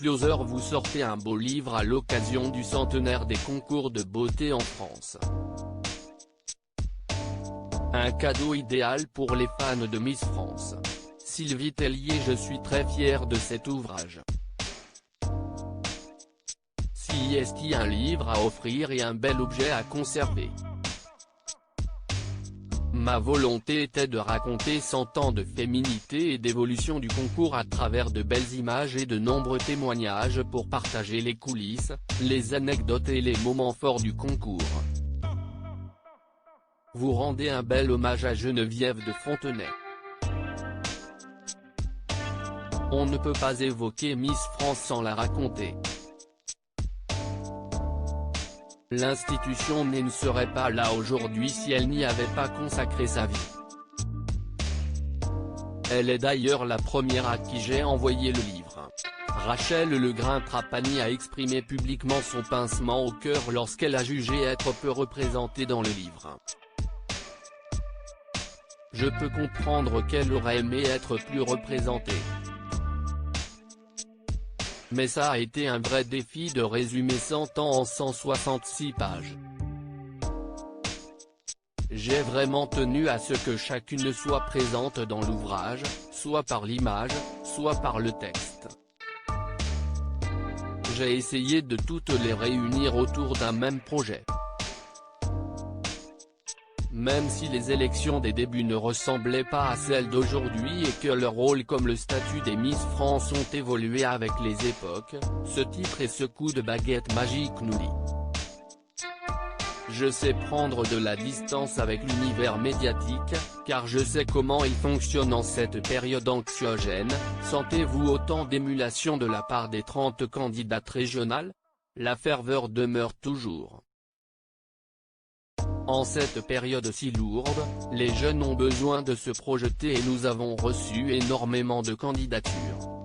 Closer vous sortez un beau livre à l'occasion du centenaire des concours de beauté en France. Un cadeau idéal pour les fans de Miss France. Sylvie Tellier. Je suis très fier de cet ouvrage. Si est un livre à offrir et un bel objet à conserver. Ma volonté était de raconter 100 ans de féminité et d'évolution du concours à travers de belles images et de nombreux témoignages pour partager les coulisses, les anecdotes et les moments forts du concours. Vous rendez un bel hommage à Geneviève de Fontenay. On ne peut pas évoquer Miss France sans la raconter. L'institution ne serait pas là aujourd'hui si elle n'y avait pas consacré sa vie. Elle est d'ailleurs la première à qui j'ai envoyé le livre. Rachel Legrin-Trapani a exprimé publiquement son pincement au cœur lorsqu'elle a jugé être peu représentée dans le livre. Je peux comprendre qu'elle aurait aimé être plus représentée. Mais ça a été un vrai défi de résumer 100 ans en 166 pages. J'ai vraiment tenu à ce que chacune soit présente dans l'ouvrage, soit par l'image, soit par le texte. J'ai essayé de toutes les réunir autour d'un même projet. Même si les élections des débuts ne ressemblaient pas à celles d'aujourd'hui et que leur rôle comme le statut des Miss France ont évolué avec les époques, ce titre et ce coup de baguette magique nous dit. Je sais prendre de la distance avec l'univers médiatique, car je sais comment il fonctionne en cette période anxiogène. Sentez-vous autant d'émulation de la part des 30 candidates régionales? La ferveur demeure toujours. En cette période si lourde, les jeunes ont besoin de se projeter et nous avons reçu énormément de candidatures.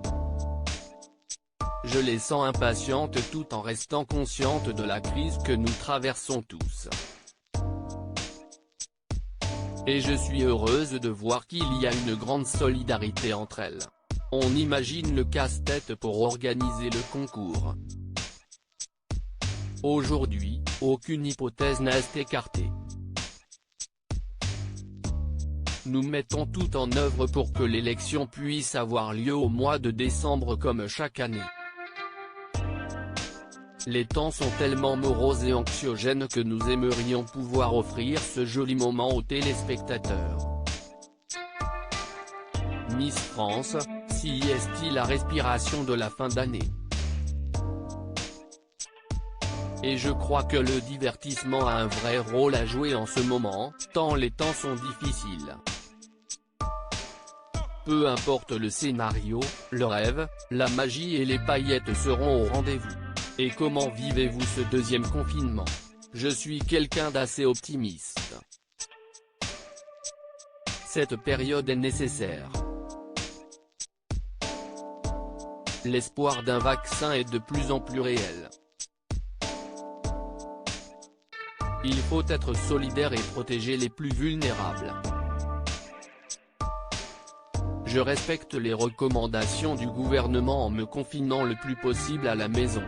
Je les sens impatientes tout en restant conscientes de la crise que nous traversons tous. Et je suis heureuse de voir qu'il y a une grande solidarité entre elles. On imagine le casse-tête pour organiser le concours. Aujourd'hui, aucune hypothèse n'est écartée. Nous mettons tout en œuvre pour que l'élection puisse avoir lieu au mois de décembre comme chaque année. Les temps sont tellement moroses et anxiogènes que nous aimerions pouvoir offrir ce joli moment aux téléspectateurs. Miss France, si est la respiration de la fin d'année. Et je crois que le divertissement a un vrai rôle à jouer en ce moment, tant les temps sont difficiles. Peu importe le scénario, le rêve, la magie et les paillettes seront au rendez-vous. Et comment vivez-vous ce deuxième confinement? Je suis quelqu'un d'assez optimiste. Cette période est nécessaire. L'espoir d'un vaccin est de plus en plus réel. Il faut être solidaire et protéger les plus vulnérables. Je respecte les recommandations du gouvernement en me confinant le plus possible à la maison.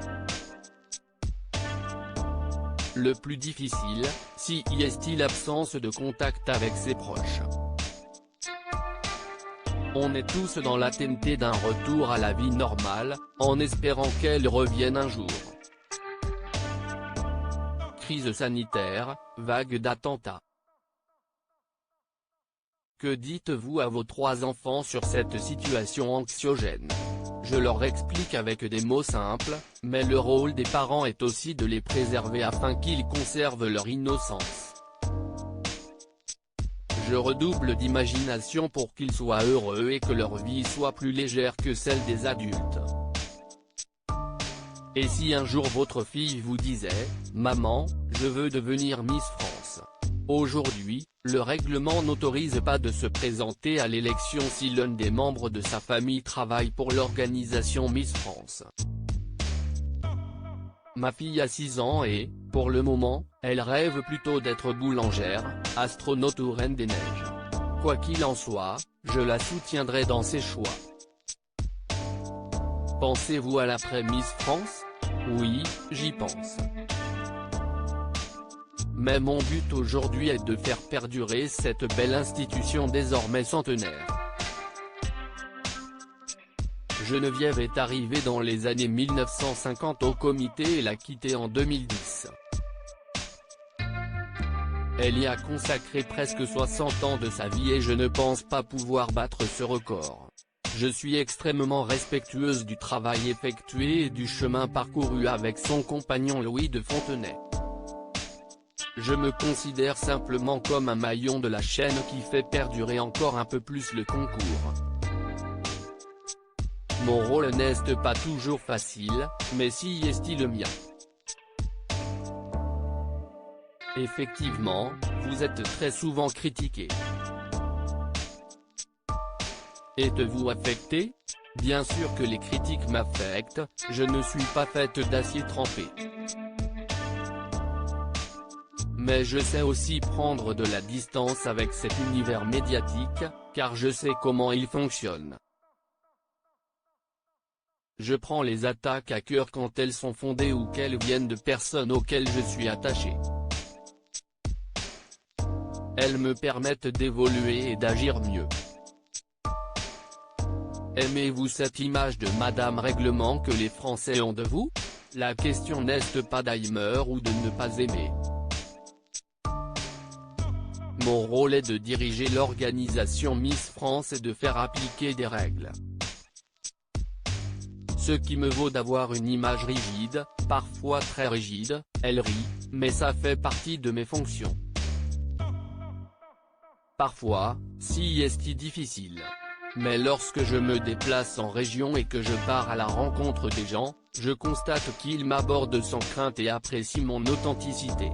Le plus difficile, si est l'absence de contact avec ses proches. On est tous dans l'attente d'un retour à la vie normale, en espérant qu'elle revienne un jour. Crise sanitaire, vague d'attentats. Que dites-vous à vos 3 enfants sur cette situation anxiogène? Je leur explique avec des mots simples, mais le rôle des parents est aussi de les préserver afin qu'ils conservent leur innocence. Je redouble d'imagination pour qu'ils soient heureux et que leur vie soit plus légère que celle des adultes. Et si un jour votre fille vous disait « Maman, je veux devenir Miss France », aujourd'hui, le règlement n'autorise pas de se présenter à l'élection si l'un des membres de sa famille travaille pour l'organisation Miss France. Ma fille a 6 ans et, pour le moment, elle rêve plutôt d'être boulangère, astronaute ou reine des neiges. Quoi qu'il en soit, je la soutiendrai dans ses choix. Pensez-vous à l'après Miss France? Oui, j'y pense. Mais mon but aujourd'hui est de faire perdurer cette belle institution désormais centenaire. Geneviève est arrivée dans les années 1950 au comité et l'a quitté en 2010. Elle y a consacré presque 60 ans de sa vie et je ne pense pas pouvoir battre ce record. Je suis extrêmement respectueuse du travail effectué et du chemin parcouru avec son compagnon Louis de Fontenay. Je me considère simplement comme un maillon de la chaîne qui fait perdurer encore un peu plus le concours. Mon rôle n'est pas toujours facile, mais si est-il le mien. Effectivement, vous êtes très souvent critiqué. Êtes-vous affecté? Bien sûr que les critiques m'affectent, je ne suis pas faite d'acier trempé. Mais je sais aussi prendre de la distance avec cet univers médiatique, car je sais comment il fonctionne. Je prends les attaques à cœur quand elles sont fondées ou qu'elles viennent de personnes auxquelles je suis attaché. Elles me permettent d'évoluer et d'agir mieux. Aimez-vous cette image de Madame Règlement que les Français ont de vous? La question n'est pas d'aimer ou de ne pas aimer. Mon rôle est de diriger l'organisation Miss France et de faire appliquer des règles. Ce qui me vaut d'avoir une image rigide, parfois très rigide, elle rit, mais ça fait partie de mes fonctions. Parfois, si est difficile. Mais lorsque je me déplace en région et que je pars à la rencontre des gens, je constate qu'ils m'abordent sans crainte et apprécient mon authenticité.